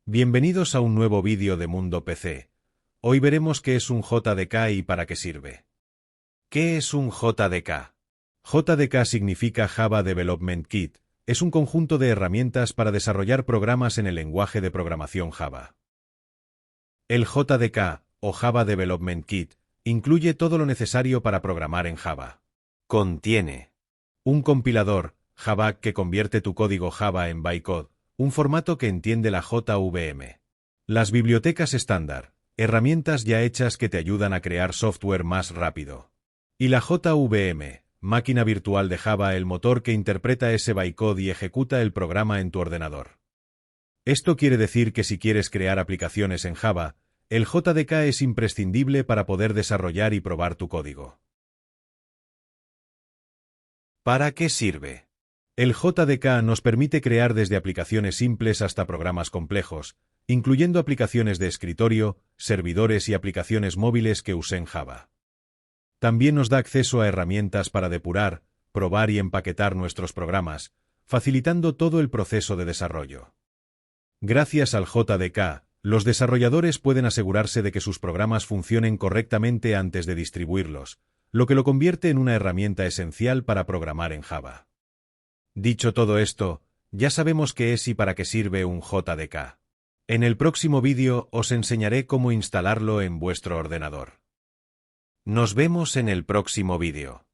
Bienvenidos a un nuevo vídeo de Mundo PC. Hoy veremos qué es un JDK y para qué sirve. ¿Qué es un JDK? JDK significa Java Development Kit. Es un conjunto de herramientas para desarrollar programas en el lenguaje de programación Java. El JDK, o Java Development Kit, incluye todo lo necesario para programar en Java. Contiene un compilador, Java, que convierte tu código Java en bytecode, un formato que entiende la JVM. Las bibliotecas estándar, herramientas ya hechas que te ayudan a crear software más rápido. Y la JVM, máquina virtual de Java, el motor que interpreta ese bytecode y ejecuta el programa en tu ordenador. Esto quiere decir que si quieres crear aplicaciones en Java, el JDK es imprescindible para poder desarrollar y probar tu código. ¿Para qué sirve? El JDK nos permite crear desde aplicaciones simples hasta programas complejos, incluyendo aplicaciones de escritorio, servidores y aplicaciones móviles que usen Java. También nos da acceso a herramientas para depurar, probar y empaquetar nuestros programas, facilitando todo el proceso de desarrollo. Gracias al JDK, los desarrolladores pueden asegurarse de que sus programas funcionen correctamente antes de distribuirlos, lo que lo convierte en una herramienta esencial para programar en Java. Dicho todo esto, ya sabemos qué es y para qué sirve un JDK. En el próximo vídeo os enseñaré cómo instalarlo en vuestro ordenador. Nos vemos en el próximo vídeo.